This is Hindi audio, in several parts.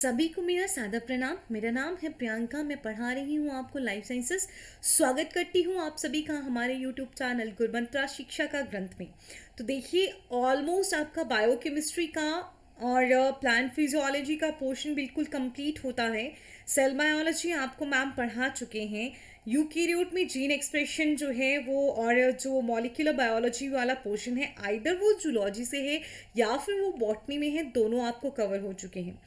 सभी को मेरा सादर प्रणाम। मेरा नाम है प्रियंका। मैं पढ़ा रही हूँ आपको लाइफ साइंसेस। स्वागत करती हूँ आप सभी का हमारे यूट्यूब चैनल गुणवंतरा शिक्षा का ग्रंथ में। तो देखिए, ऑलमोस्ट आपका बायोकेमिस्ट्री का और प्लांट फिजियोलॉजी का पोर्शन बिल्कुल कंप्लीट होता है। सेल बायोलॉजी आपको मैम पढ़ा चुके हैं। यूकेरियोट में जीन एक्सप्रेशन जो है वो, और जो मॉलिक्यूलर बायोलॉजी वाला पोर्शन है, आइदर वो जूलॉजी से है या फिर वो बॉटनी में है, दोनों आपको कवर हो चुके हैं।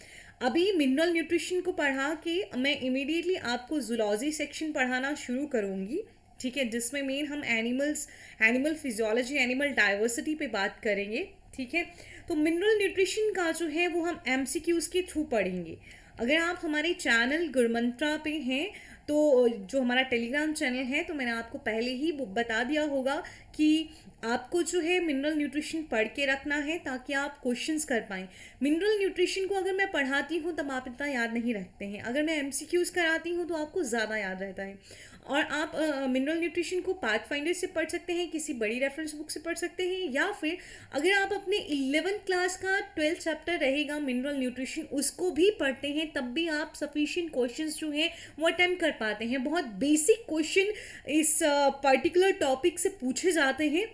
अभी मिनरल न्यूट्रिशन को पढ़ा के मैं इमीडिएटली आपको जूलॉजी सेक्शन पढ़ाना शुरू करूँगी। ठीक है, जिसमें मेन हम एनिमल फिजियोलॉजी, एनिमल डाइवर्सिटी पे बात करेंगे। ठीक है, तो मिनरल न्यूट्रिशन का जो है वो हम एमसीक्यूज के थ्रू पढ़ेंगे। अगर आप हमारे चैनल गुणमंत्रा पे हैं तो जो हमारा टेलीग्राम चैनल है, तो मैंने आपको पहले ही बता दिया होगा कि आपको जो है मिनरल न्यूट्रिशन पढ़ के रखना है ताकि आप क्वेश्चंस कर पाएँ। मिनरल न्यूट्रिशन को अगर मैं पढ़ाती हूँ तब आप इतना याद नहीं रखते हैं, अगर मैं एमसीक्यूज कराती हूँ तो आपको ज़्यादा याद रहता है। और आप मिनरल न्यूट्रिशन को पाथ फाइंडर से पढ़ सकते हैं, किसी बड़ी रेफरेंस बुक से पढ़ सकते हैं, या फिर अगर आप अपने 11th क्लास का 12th चैप्टर रहेगा मिनरल न्यूट्रिशन, उसको भी पढ़ते हैं, तब भी आप सफिशिएंट क्वेश्चंस जो हैं वो अटेम्प्ट कर पाते हैं। बहुत बेसिक क्वेश्चन इस पर्टिकुलर टॉपिक से पूछे जाते हैं।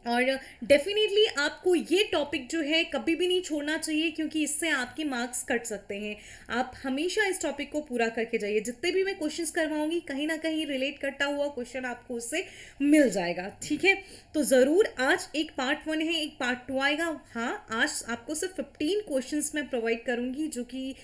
और डेफिनेटली आपको ये टॉपिक जो है कभी भी नहीं छोड़ना चाहिए, क्योंकि इससे आपके मार्क्स कट सकते हैं। आप हमेशा इस टॉपिक को पूरा करके जाइए। जितने भी मैं क्वेश्चंस करवाऊंगी, कहीं ना कहीं रिलेट करता हुआ क्वेश्चन आपको उससे मिल जाएगा। ठीक है, तो ज़रूर आज एक पार्ट 1 है, एक पार्ट 2 आएगा। हाँ, आज आपको सिर्फ 15 क्वेश्चंस मैं प्रोवाइड करूंगी, जो कि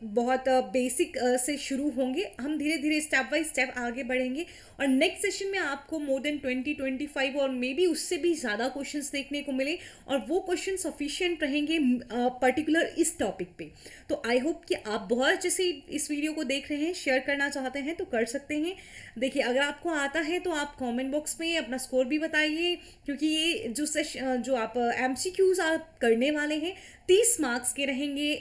बहुत बेसिक से शुरू होंगे। हम धीरे धीरे स्टेप बाय स्टेप आगे बढ़ेंगे, और नेक्स्ट सेशन में आपको मोर देन 20-25 और मे बी उससे भी ज़्यादा क्वेश्चंस देखने को मिले, और वो क्वेश्चन सफिशिएंट रहेंगे पर्टिकुलर इस टॉपिक पे। तो आई होप कि आप बहुत जैसे इस वीडियो को देख रहे हैं, शेयर करना चाहते हैं तो कर सकते हैं। देखिए, अगर आपको आता है तो आप कमेंट बॉक्स में अपना स्कोर भी बताइए, क्योंकि ये जो आप एमसीक्यूज आप करने वाले हैं 30 मार्क्स के रहेंगे।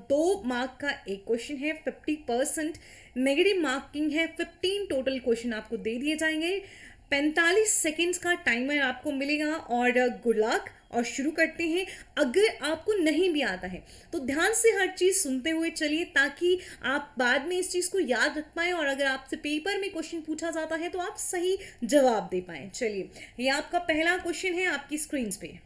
2 मार्क का एक क्वेश्चन है, 50% नेगेटिव मार्किंग है। 15 टोटल क्वेश्चन आपको दे दिए जाएंगे। 45 सेकेंड्स का टाइमर आपको मिलेगा, और गुड लक। और शुरू करते हैं। अगर आपको नहीं भी आता है तो ध्यान से हर चीज़ सुनते हुए चलिए, ताकि आप बाद में इस चीज़ को याद रख पाएँ, और अगर आपसे पेपर में क्वेश्चन पूछा जाता है तो आप सही जवाब दे पाएँ। चलिए, ये आपका पहला क्वेश्चन है आपकी स्क्रीन पे।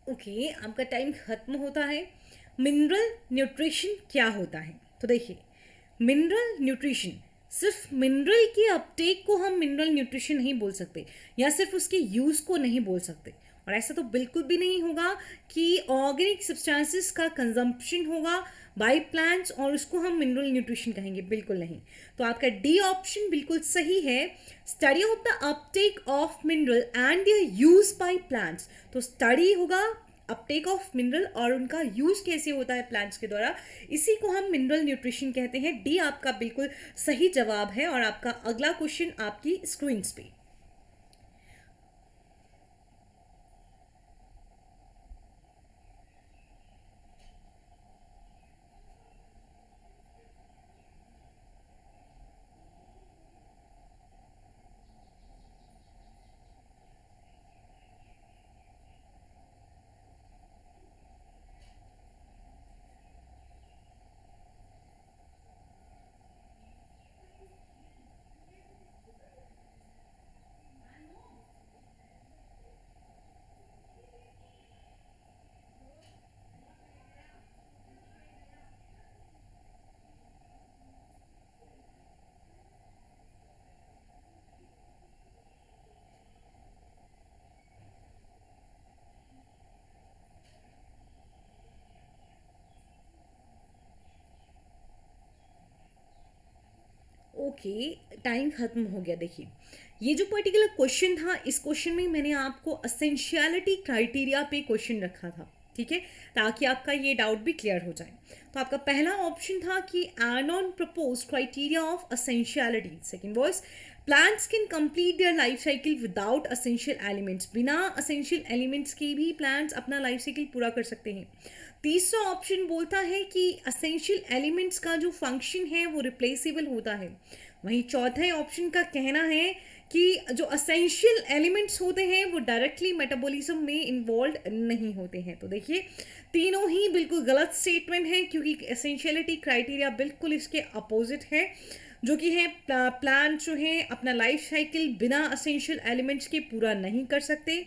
ओके, आपका टाइम खत्म होता है। मिनरल न्यूट्रिशन क्या होता है? तो देखिए, मिनरल न्यूट्रिशन, सिर्फ मिनरल की अपटेक को हम मिनरल न्यूट्रिशन नहीं बोल सकते, या सिर्फ उसके यूज़ को नहीं बोल सकते। और ऐसा तो बिल्कुल भी नहीं होगा कि ऑर्गेनिक सब्सटेंसेस का कंजम्पशन होगा बाय प्लांट्स और उसको हम मिनरल न्यूट्रिशन कहेंगे, बिल्कुल नहीं। तो आपका डी ऑप्शन बिल्कुल सही है। Study of the uptake of mineral and their use by plants. तो स्टडी होगा अपटेक ऑफ मिनरल और उनका यूज कैसे होता है प्लांट्स के द्वारा, इसी को हम मिनरल न्यूट्रिशन कहते हैं। डी आपका बिल्कुल सही जवाब है। और आपका अगला क्वेश्चन आपकी स्क्रीन पे। ओके, टाइम खत्म हो गया। देखिए, ये जो पर्टिकुलर क्वेश्चन था, इस क्वेश्चन में मैंने आपको असेंशियलिटी क्राइटेरिया पे क्वेश्चन रखा था, ठीक है, ताकि आपका ये डाउट भी क्लियर हो जाए। तो आपका पहला ऑप्शन था कि Arnon propose criteria of essentiality. Second was plants can complete their life cycle without essential elements. बिना असेंशियल एलिमेंट्स के भी प्लांट्स अपना लाइफ साइकिल पूरा कर सकते हैं। तीसरा ऑप्शन बोलता है कि असेंशियल एलिमेंट्स का जो फंक्शन है वो रिप्लेसेबल होता है। वहीं चौथे ऑप्शन का कहना है कि जो असेंशियल एलिमेंट्स होते हैं वो डायरेक्टली मेटाबॉलिज्म में इन्वॉल्व नहीं होते हैं। तो देखिए, तीनों ही बिल्कुल गलत स्टेटमेंट है, क्योंकि एसेंशियलिटी क्राइटेरिया बिल्कुल इसके अपोजिट है, जो कि है प्लांट जो है अपना लाइफ साइकिल बिना असेंशियल एलिमेंट्स के पूरा नहीं कर सकते।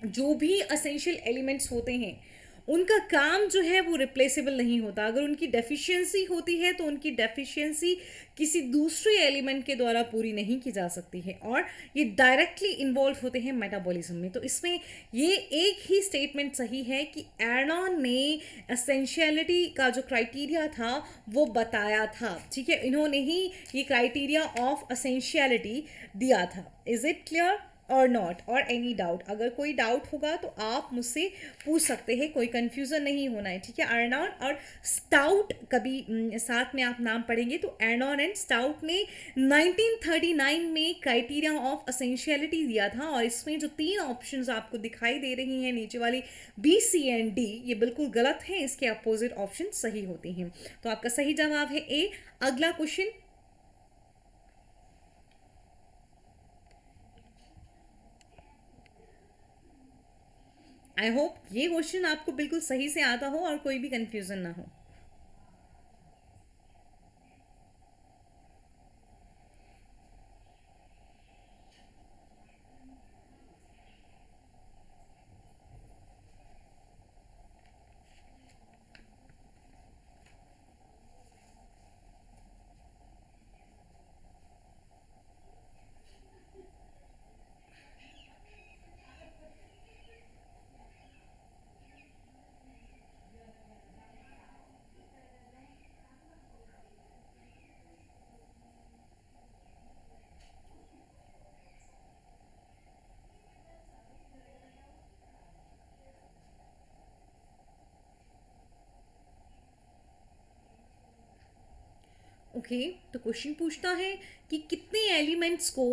जो भी असेंशियल एलिमेंट्स होते हैं उनका काम जो है वो रिप्लेसेबल नहीं होता। अगर उनकी डेफिशिएंसी होती है तो उनकी डेफिशिएंसी किसी दूसरे एलिमेंट के द्वारा पूरी नहीं की जा सकती है, और ये डायरेक्टली इन्वॉल्व होते हैं मेटाबॉलिज्म में। तो इसमें ये एक ही स्टेटमेंट सही है कि एर्नॉन ने एसेंशियलिटी का जो क्राइटेरिया था वो बताया था, ठीक है, इन्होंने ही ये क्राइटेरिया ऑफ एसेंशियलिटी दिया था। इज इट क्लियर और नॉट, और एनी डाउट? अगर कोई डाउट होगा तो आप मुझसे पूछ सकते हैं, कोई कंफ्यूजन नहीं होना है, ठीक है। एर्नॉन और स्टाउट कभी साथ में आप नाम पढ़ेंगे तो एर्नॉन एंड स्टाउट ने 1939 में क्राइटेरिया ऑफ असेंशियलिटी दिया था, और इसमें जो तीन ऑप्शंस आपको दिखाई दे रही हैं नीचे वाली बी, सी एंड डी, ये बिल्कुल गलत है, इसके अपोजिट ऑप्शन सही होते हैं। तो आपका सही जवाब है ए। अगला क्वेश्चन, आई होप ये क्वेश्चन आपको बिल्कुल सही से आता हो और कोई भी कंफ्यूजन ना हो। ओके, तो क्वेश्चन पूछता है कि कितने एलिमेंट्स को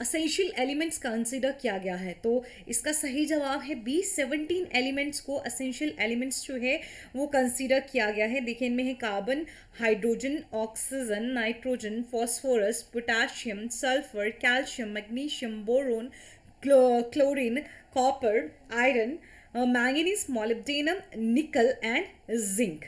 असेंशियल एलिमेंट्स कंसिडर किया गया है। तो इसका सही जवाब है बी, 17 एलिमेंट्स को असेंशियल एलिमेंट्स जो है वो कंसिडर किया गया है। देखिए, इनमें है carbon, hydrogen, oxygen, nitrogen, phosphorus, potassium, sulphur, calcium, magnesium, boron, chlorine, copper, iron, manganese, molybdenum, निकल एंड जिंक।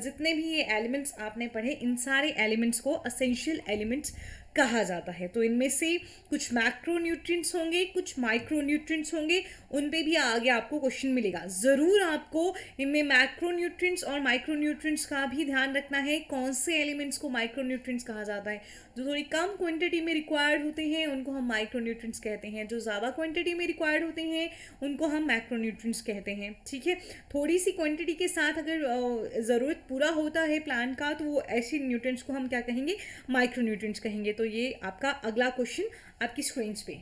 जितने भी ये एलिमेंट्स आपने पढ़े, इन सारे एलिमेंट्स को असेंशियल एलिमेंट्स कहा जाता है। तो इनमें से कुछ मैक्रोन्यूट्रिएंट्स होंगे, कुछ माइक्रोन्यूट्रिएंट्स होंगे, उन पे भी आगे आपको क्वेश्चन मिलेगा। ज़रूर आपको इनमें मैक्रोन्यूट्रिएंट्स और माइक्रोन्यूट्रिएंट्स का भी ध्यान रखना है, कौन से एलिमेंट्स को माइक्रोन्यूट्रिएंट्स कहा जाता है। जो थोड़ी कम क्वांटिटी में रिक्वायर्ड होते हैं उनको हम माइक्रोन्यूट्रिएंट्स कहते हैं, जो ज़्यादा क्वांटिटी में रिक्वायर्ड होते हैं उनको हम मैक्रोन्यूट्रिएंट्स कहते हैं, ठीक है। थोड़ी सी क्वांटिटी के साथ अगर ज़रूरत पूरा होता है प्लांट का तो वो ऐसी न्यूट्रिएंट्स को हम क्या कहेंगे, माइक्रोन्यूट्रिएंट्स कहेंगे। तो ये आपका अगला क्वेश्चन आपकी स्क्रीन पे।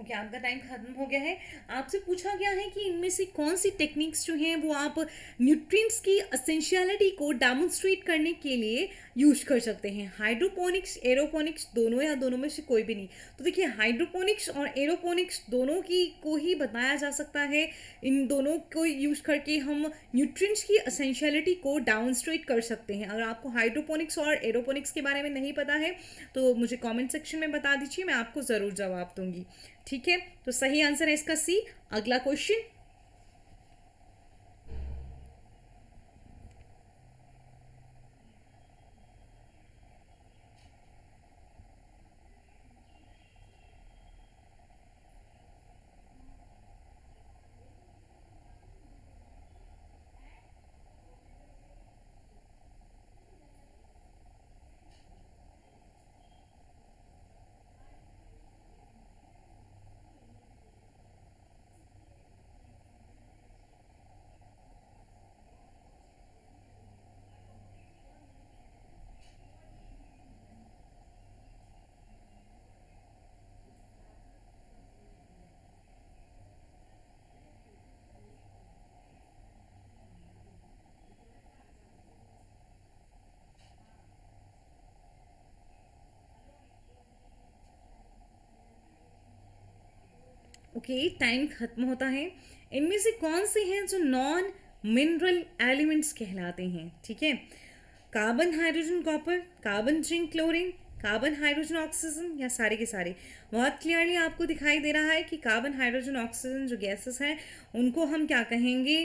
ओके, आपका टाइम खत्म हो गया है। आपसे पूछा गया है कि इनमें से कौन सी टेक्निक्स जो हैं वो आप न्यूट्रिएंट्स की असेंशियलिटी को डेमोन्स्ट्रेट करने के लिए यूज कर सकते हैं। हाइड्रोपोनिक्स, एरोपोनिक्स, दोनों या दोनों में से कोई भी नहीं। तो देखिए, हाइड्रोपोनिक्स और एरोपोनिक्स दोनों की को ही बताया जा सकता है। इन दोनों को यूज करके हम न्यूट्रिएंट्स की असेंशियलिटी को डेमोन्स्ट्रेट कर सकते हैं। अगर आपको हाइड्रोपोनिक्स और एरोपोनिक्स के बारे में नहीं पता है तो मुझे कमेंट सेक्शन में बता दीजिए, मैं आपको ज़रूर जवाब दूंगी। ठीक है, तो सही आंसर है इसका सी। अगला क्वेश्चन। ओके, टाइम खत्म होता है। इनमें से कौन से हैं जो नॉन मिनरल एलिमेंट्स कहलाते हैं? ठीक है, carbon, hydrogen, copper, carbon, zinc, chlorine, carbon, hydrogen, oxygen, या सारे के सारे? बहुत क्लियरली आपको दिखाई दे रहा है कि कार्बन, हाइड्रोजन, ऑक्सीजन जो गैसेस हैं उनको हम क्या कहेंगे?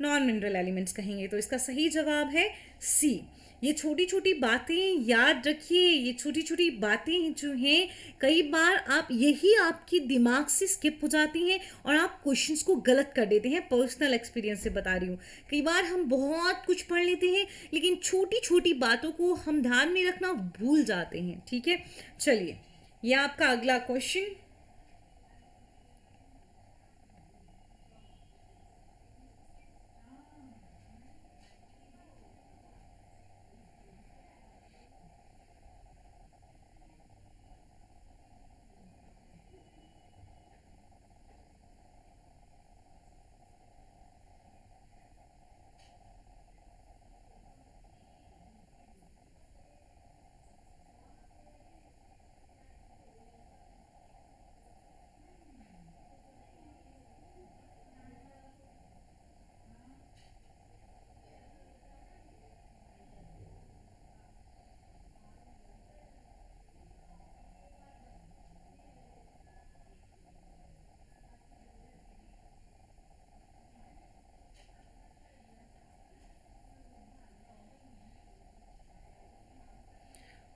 नॉन मिनरल एलिमेंट्स कहेंगे। तो इसका सही जवाब है सी। ये छोटी छोटी बातें याद रखिए। ये छोटी छोटी बातें जो हैं कई बार आप यही आपकी दिमाग से स्किप हो जाती हैं और आप क्वेश्चंस को गलत कर देते हैं। पर्सनल एक्सपीरियंस से बता रही हूँ। कई बार हम बहुत कुछ पढ़ लेते हैं लेकिन छोटी छोटी बातों को हम ध्यान में रखना भूल जाते हैं। ठीक है, चलिए, ये आपका अगला क्वेश्चन।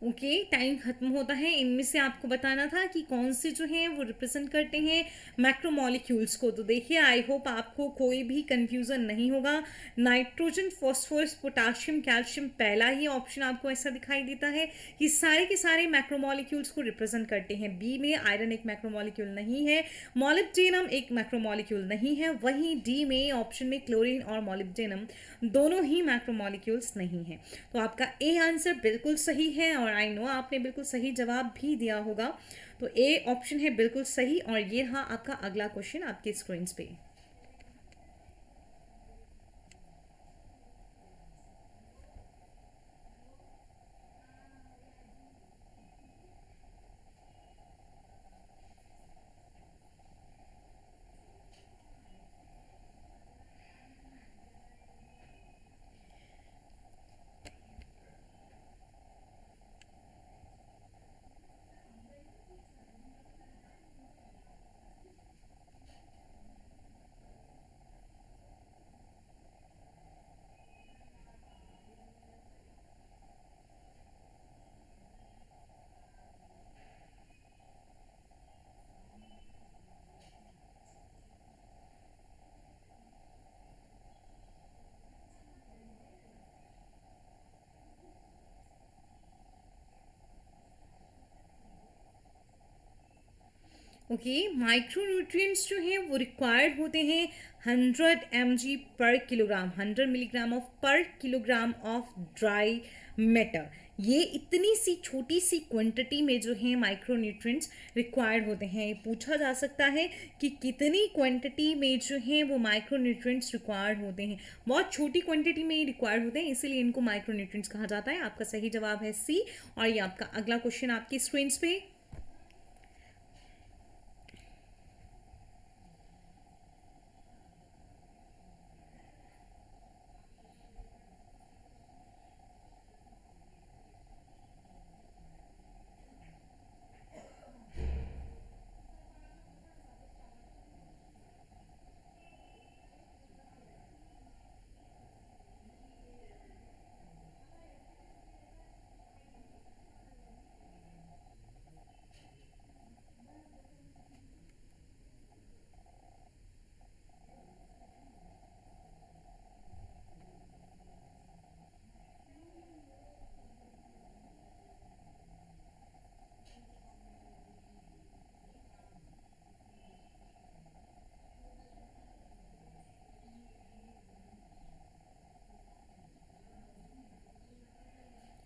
ओके, टाइम खत्म होता है। इनमें से आपको बताना था कि कौन से जो हैं वो रिप्रेजेंट करते हैं मैक्रोमोलिक्यूल्स को। तो देखिए, आई होप आपको कोई भी कंफ्यूजन नहीं होगा। नाइट्रोजन, फॉस्फोरस, पोटाशियम, कैल्शियम, पहला ही ऑप्शन आपको ऐसा दिखाई देता है कि सारे के सारे मैक्रोमोलिक्यूल्स को रिप्रेजेंट करते हैं। बी में आयरन एक मैक्रोमोलिक्यूल नहीं है, मॉलिब्डेनम एक मैक्रोमोलिक्यूल नहीं है, वहीं डी में ऑप्शन में क्लोरीन और मॉलिब्डेनम दोनों ही मैक्रोमोलिक्यूल्स नहीं हैं। तो आपका ए आंसर बिल्कुल सही है और आई नो आपने बिल्कुल सही जवाब भी दिया होगा। तो ए ऑप्शन है बिल्कुल सही। और ये रहा आपका अगला क्वेश्चन आपके स्क्रीन पे। ओके, माइक्रो न्यूट्रिएंट्स जो हैं वो रिक्वायर्ड होते हैं 100 mg पर किलोग्राम, 100 मिलीग्राम ऑफ पर किलोग्राम ऑफ ड्राई मैटर। ये इतनी सी छोटी सी क्वांटिटी में जो है माइक्रोन्यूट्रिएंट्स रिक्वायर्ड होते हैं। ये पूछा जा सकता है कि कितनी क्वांटिटी में जो है वो माइक्रोन्यूट्रिएंट्स रिक्वायर्ड होते हैं। बहुत छोटी क्वांटिटी में ही रिक्वायर्ड होते हैं, इसीलिए इनको माइक्रोन्यूट्रिएंट्स कहा जाता है। आपका सही जवाब है सी। और ये आपका अगला क्वेश्चन आपकी स्क्रीन पे।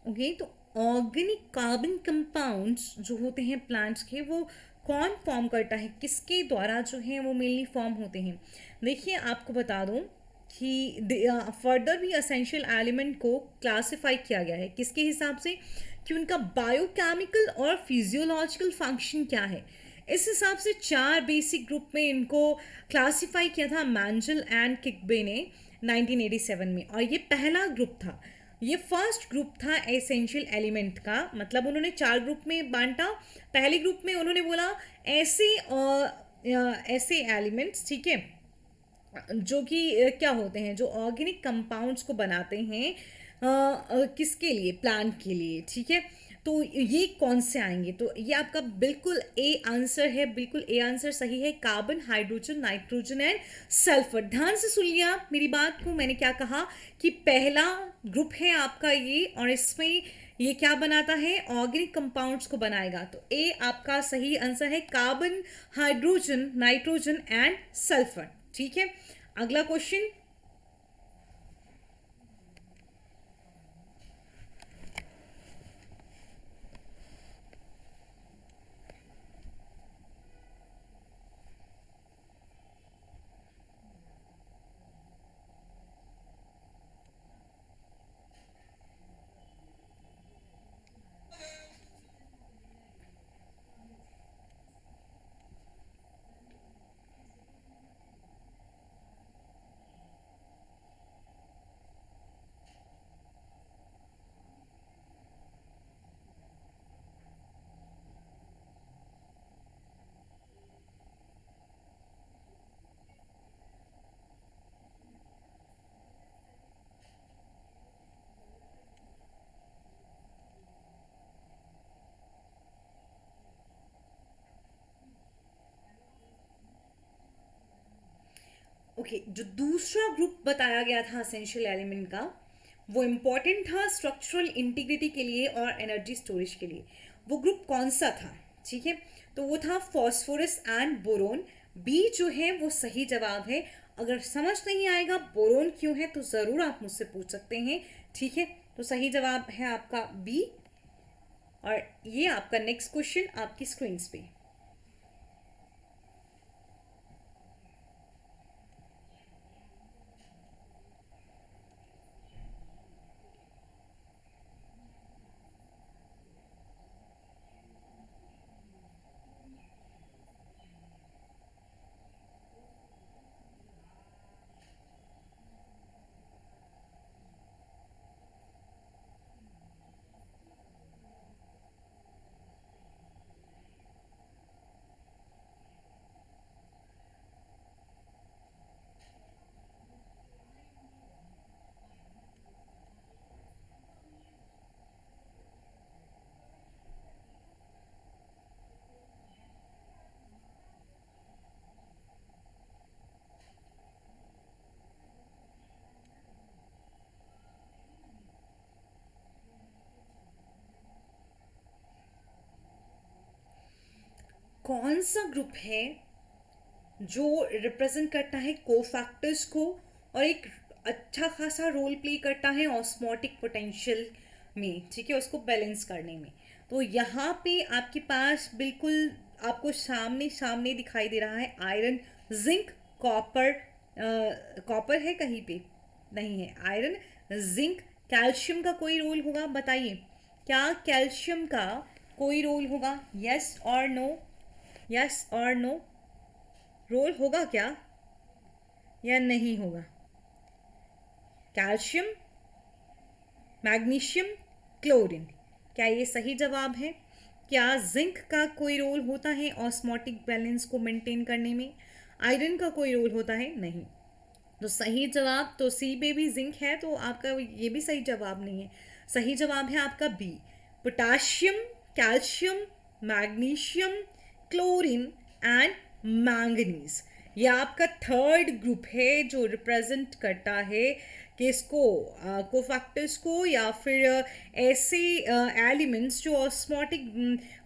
ओके, तो ऑर्गेनिक कार्बन कंपाउंड्स जो होते हैं प्लांट्स के, वो कौन फॉर्म करता है, किसके द्वारा जो है वो मेनली फॉर्म होते हैं। देखिए आपको बता दूं कि फर्दर भी असेंशियल एलिमेंट को क्लासिफाई किया गया है किसके हिसाब से, कि उनका बायोकेमिकल और फिजियोलॉजिकल फंक्शन क्या है। इस हिसाब से 4 बेसिक ग्रुप में इनको क्लासिफाई किया था मैंजल एंड किग्बे ने 1987 में, और ये पहला ग्रुप था। ये फर्स्ट ग्रुप था एसेंशियल एलिमेंट का, मतलब उन्होंने 4 ग्रुप में बांटा। पहले ग्रुप में उन्होंने बोला ऐसे एलिमेंट्स, ठीक है, जो कि क्या होते हैं, जो ऑर्गेनिक कंपाउंड्स को बनाते हैं किसके लिए, प्लांट के लिए, ठीक है। तो ये कौन से आएंगे, तो ये आपका बिल्कुल ए आंसर है, बिल्कुल ए आंसर सही है। Carbon, hydrogen, nitrogen and sulphur. ध्यान से सुन लिया मेरी बात को, मैंने क्या कहा कि पहला ग्रुप है आपका ये, और इसमें ये क्या बनाता है, ऑर्गेनिक कंपाउंड्स को बनाएगा। तो ए आपका सही आंसर है, carbon, hydrogen, nitrogen and sulphur, ठीक है। अगला क्वेश्चन। ओके, जो दूसरा ग्रुप बताया गया था असेंशियल एलिमेंट का, वो इम्पॉर्टेंट था स्ट्रक्चरल इंटीग्रिटी के लिए और एनर्जी स्टोरेज के लिए। वो ग्रुप कौन सा था, ठीक है, तो वो था फॉस्फोरस एंड बोरोन। बी जो है वो सही जवाब है। अगर समझ नहीं आएगा बोरोन क्यों है, तो ज़रूर आप मुझसे पूछ सकते हैं, ठीक है। तो सही जवाब है आपका बी। और ये आपका नेक्स्ट क्वेश्चन आपकी स्क्रीन पे। कौन सा ग्रुप है जो रिप्रेजेंट करता है कोफैक्टर्स को और एक अच्छा खासा रोल प्ले करता है ऑस्मोटिक पोटेंशियल में, ठीक है, उसको बैलेंस करने में। तो यहाँ पे आपके पास बिल्कुल आपको सामने सामने दिखाई दे रहा है आयरन, जिंक, कॉपर। कॉपर है कहीं पे? नहीं है। आयरन, जिंक, कैल्शियम का कोई रोल होगा? बताइए, क्या कैल्शियम का कोई रोल होगा? यस और नो, यस और नो, रोल होगा क्या या नहीं होगा? कैल्शियम, मैग्नीशियम, क्लोरीन, क्या ये सही जवाब है? क्या जिंक का कोई रोल होता है ऑस्मोटिक बैलेंस को मेंटेन करने में? आयरन का कोई रोल होता है? नहीं। तो सही जवाब तो सी पे भी जिंक है, तो आपका ये भी सही जवाब नहीं है। सही जवाब है आपका B, potassium, calcium, magnesium, chlorine and manganese. ये आपका थर्ड ग्रुप है जो रिप्रेजेंट करता है किसको? कोफैक्टर्स को, या फिर ऐसे एलिमेंट्स जो ऑस्मोटिक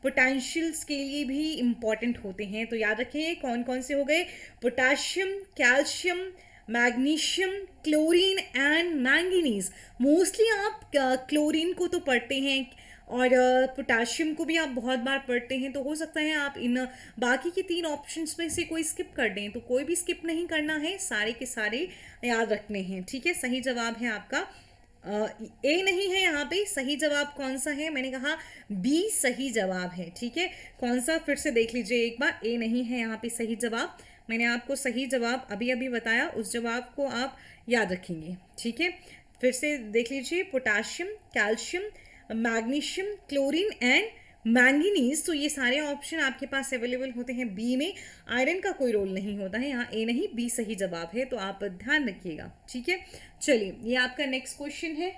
पोटेंशियल्स के लिए भी इम्पॉर्टेंट होते हैं। तो याद रखें कौन कौन से हो गए? Potassium, calcium, magnesium, chlorine and manganese. Mostly आप क्लोरीन को तो पढ़ते हैं और पोटाशियम को भी आप बहुत बार पढ़ते हैं, तो हो सकता है आप इन बाकी के तीन ऑप्शंस में से कोई स्किप कर दें। तो कोई भी स्किप नहीं करना है, सारे के सारे याद रखने हैं, ठीक है। सही जवाब है आपका ए नहीं है यहाँ पे। सही जवाब कौन सा है? मैंने कहा बी सही जवाब है, ठीक है। कौन सा? फिर से देख लीजिए एक बार। ए नहीं है यहाँ पे सही जवाब। मैंने आपको सही जवाब अभी अभी बताया, उस जवाब को आप याद रखेंगे, ठीक है। फिर से देख लीजिए, potassium, calcium, magnesium, chlorine and manganese. तो ये सारे ऑप्शन आपके पास अवेलेबल होते हैं बी में। आयरन का कोई रोल नहीं होता है यहाँ। ए नहीं, बी सही जवाब है, तो आप ध्यान रखिएगा, ठीक है। चलिए, ये आपका नेक्स्ट क्वेश्चन है।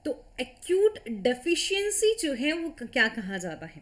तो एक्यूट डेफिशिएंसी जो है वो क्या कहा जाता है?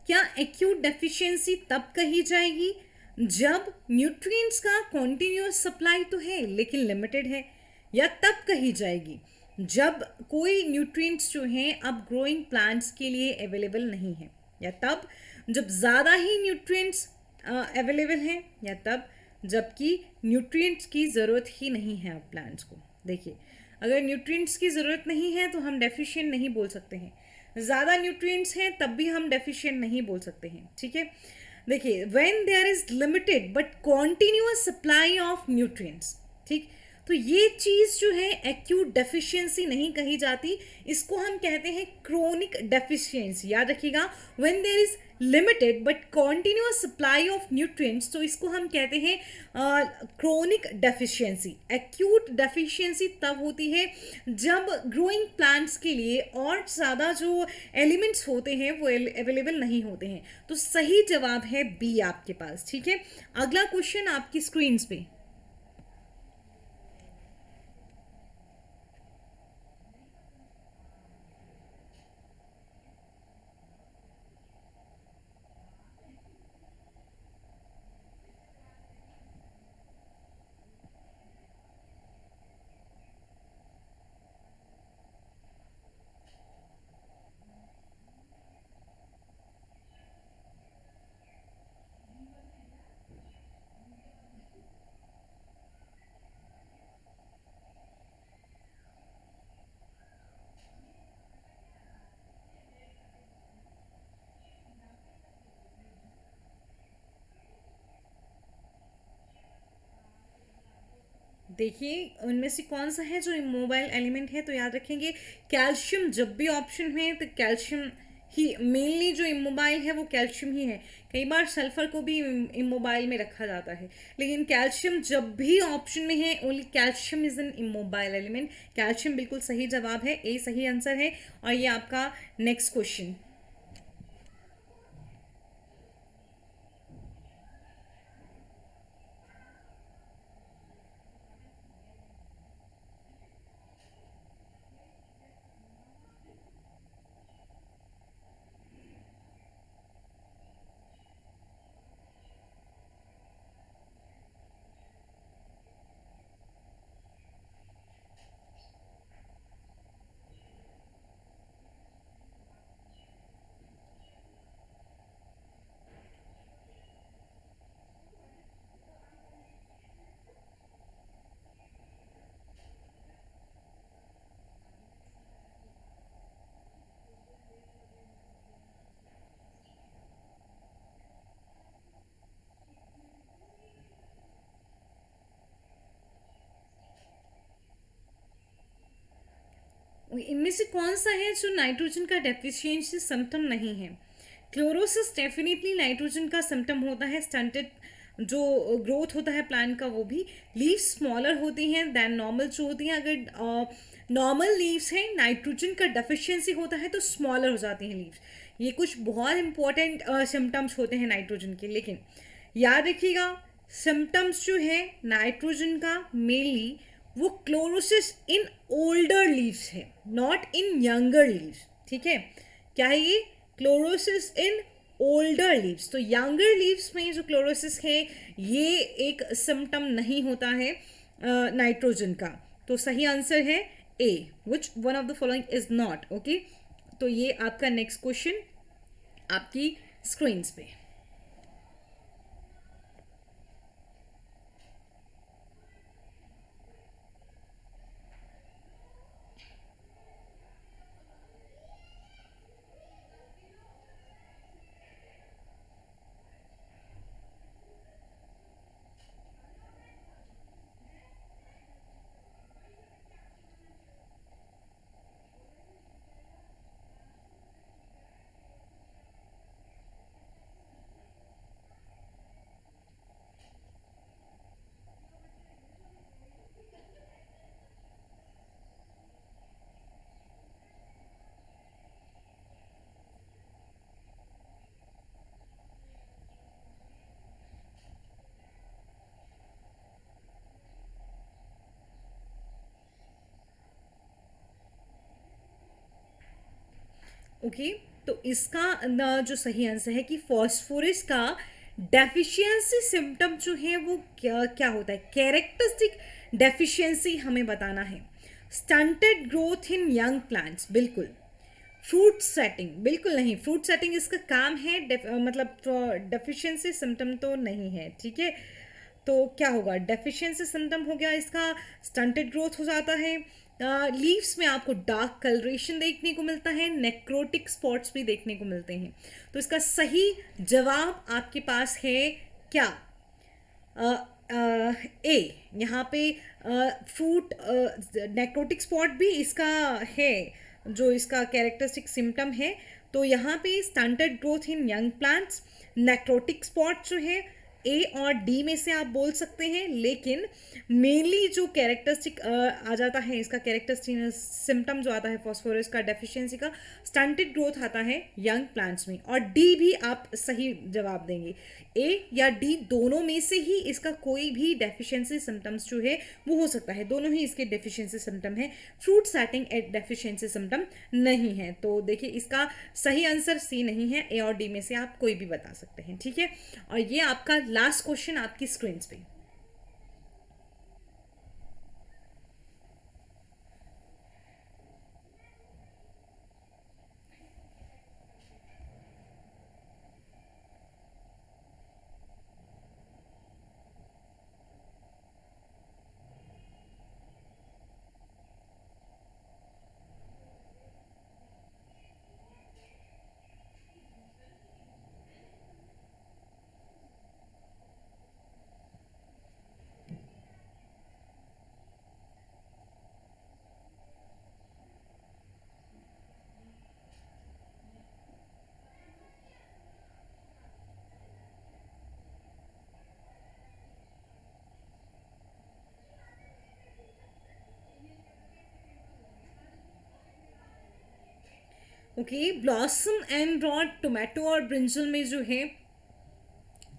क्या एक्यूट डेफिशिएंसी तब कही जाएगी जब न्यूट्रिएंट्स का कॉन्टिन्यूअस सप्लाई तो है लेकिन लिमिटेड है, या तब कही जाएगी जब कोई न्यूट्रिएंट्स जो हैं अब ग्रोइंग प्लांट्स के लिए अवेलेबल नहीं है, या तब जब ज़्यादा ही न्यूट्रिएंट्स अवेलेबल हैं, या तब जबकि न्यूट्रिएंट्स की ज़रूरत ही नहीं है अब प्लांट्स को? देखिए, अगर न्यूट्रिएंट्स की ज़रूरत नहीं है तो हम डेफिशिएंट नहीं बोल सकते हैं। ज़्यादा न्यूट्रिएंट्स हैं तब भी हम डेफिशिएंट नहीं बोल सकते हैं, ठीक है। देखिए, when there is limited but continuous supply of nutrients, ठीक, तो ये चीज़ जो है एक्यूट डेफिशिएंसी नहीं कही जाती, इसको हम कहते हैं क्रोनिक डेफिशिएंसी। याद रखिएगा, when there is limited but continuous supply of nutrients, तो इसको हम कहते हैं क्रोनिक डेफिशिएंसी। एक्यूट डेफिशिएंसी तब होती है जब ग्रोइंग प्लांट्स के लिए और ज़्यादा जो एलिमेंट्स होते हैं वो अवेलेबल नहीं होते हैं। तो सही जवाब है बी आपके पास, ठीक है। अगला क्वेश्चन आपकी स्क्रीन पे। देखिए, उनमें से कौन सा है जो इमोबाइल एलिमेंट है? तो याद रखेंगे कैल्शियम। जब भी ऑप्शन है तो कैल्शियम ही मेनली जो इमोबाइल है वो कैल्शियम ही है। कई बार सल्फर को भी इमोबाइल में रखा जाता है, लेकिन कैल्शियम जब भी ऑप्शन में है, only calcium is an immobile element. Calcium बिल्कुल सही जवाब है, ए सही आंसर है। और ये आपका नेक्स्ट क्वेश्चन। इनमें से कौन सा है जो नाइट्रोजन का डेफिशिएंसी सिम्टम नहीं है? क्लोरोसिस डेफिनेटली नाइट्रोजन का सिम्टम होता है। स्टंटेड जो ग्रोथ होता है प्लांट का वो भी। लीव्स स्मॉलर होती हैं देन नॉर्मल जो होती हैं। अगर नॉर्मल लीव्स हैं, नाइट्रोजन का डेफिशिएंसी होता है तो स्मॉलर हो जाती हैं लीव्स। ये कुछ बहुत इंपॉर्टेंट सिम्टम्स होते हैं नाइट्रोजन के। लेकिन याद रखिएगा, सिम्टम्स जो है नाइट्रोजन का मेनली वो क्लोरोसिस इन ओल्डर लीव्स है, नॉट इन यंगर लीव्स। ठीक है, क्या है ये? Chlorosis in older leaves. तो यंगर लीव्स में जो क्लोरोसिस है ये एक सिम्टम नहीं होता है नाइट्रोजन का। तो सही आंसर है A, which one of the following is not. Okay, तो ये आपका नेक्स्ट क्वेश्चन आपकी स्क्रीन पे। ओके, तो इसका जो सही आंसर है कि फॉस्फोरस का डेफिशिएंसी सिम्टम जो है वो क्या क्या होता है? कैरेक्टरिस्टिक डेफिशिएंसी हमें बताना है। Stunted growth in young plants, बिल्कुल। फ्रूट सेटिंग, बिल्कुल नहीं। फ्रूट सेटिंग इसका काम है, मतलब डेफिशिएंसी सिम्टम तो नहीं है। ठीक है, तो क्या होगा? डेफिशिएंसी सिम्टम हो गया इसका, स्टंटेड ग्रोथ हो जाता है। लीव्स में आपको डार्क कलरेशन देखने को मिलता है, नेक्रोटिक स्पॉट्स भी देखने को मिलते हैं। तो इसका सही जवाब आपके पास है क्या? ए। यहाँ पे फ्रूट नेक्रोटिक स्पॉट भी इसका है, जो इसका कैरेक्टरिस्टिक सिम्टम है। तो यहाँ पे stunted growth in young plants, necrotic spot जो है ए और डी में से आप बोल सकते हैं। लेकिन मेनली जो कैरेक्टरिस्टिक आ जाता है, इसका कैरेक्टरिस्टिक सिम्टम जो आता है फॉस्फोरस का डेफिशिएंसी का, स्टंटेड ग्रोथ आता है यंग प्लांट्स में। और डी भी आप सही जवाब देंगे। ए या डी दोनों में से ही इसका कोई भी डेफिशिएंसी सिम्टम्स जो है वो हो सकता है। दोनों ही इसके डेफिशिएंसी सिम्टम है, fruit setting at deficiency symptom नहीं है। तो देखिए, इसका सही आंसर सी नहीं है, ए और डी में से आप कोई भी बता सकते हैं। ठीक है, और ये आपका लास्ट क्वेश्चन आपकी स्क्रीन पे। Okay, blossom and rod tomato और ब्रिंजल में जो है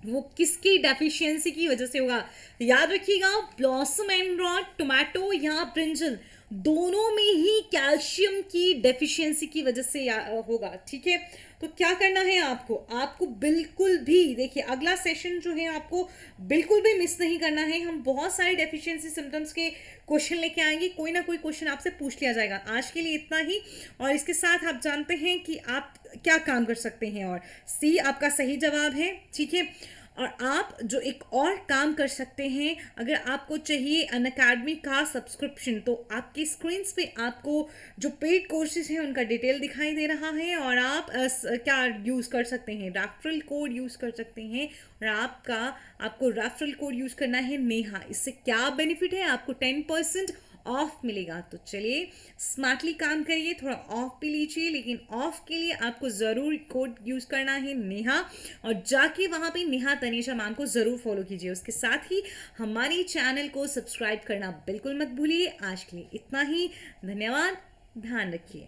वो किसकी डेफिशिएंसी की वजह से होगा? याद रखिएगा, ब्लॉसम एंड रॉड टोमेटो या ब्रिंजल दोनों में ही कैल्शियम की डेफिशिएंसी की वजह से होगा। ठीक है, तो क्या करना है आपको? आपको बिल्कुल भी देखिए, अगला सेशन जो है आपको बिल्कुल भी मिस नहीं करना है। हम बहुत सारे डेफिशिएंसी सिम्टम्स के क्वेश्चन लेके आएंगे, कोई ना कोई क्वेश्चन आपसे पूछ लिया जाएगा। आज के लिए इतना ही, और इसके साथ आप जानते हैं कि आप क्या काम कर सकते हैं, और सी आपका सही जवाब है। ठीक है, और आप जो एक और काम कर सकते हैं, अगर आपको चाहिए अनअकैडमी का सब्सक्रिप्शन, तो आपकी स्क्रीन्स पे आपको जो पेड कोर्सेज हैं उनका डिटेल दिखाई दे रहा है, और आप क्या यूज़ कर सकते हैं, रेफरल कोड यूज़ कर सकते हैं, और आपको रेफरल कोड यूज़ करना है नेहा। इससे क्या बेनिफिट है? आपको 10% ऑफ मिलेगा। तो चलिए स्मार्टली काम करिए, थोड़ा ऑफ भी लीजिए, लेकिन ऑफ के लिए आपको ज़रूर कोड यूज़ करना है नेहा, और जाके वहाँ पे नेहा तनीषा मैम को ज़रूर फॉलो कीजिए। उसके साथ ही हमारे चैनल को सब्सक्राइब करना बिल्कुल मत भूलिए। आज के लिए इतना ही, धन्यवाद, ध्यान रखिए।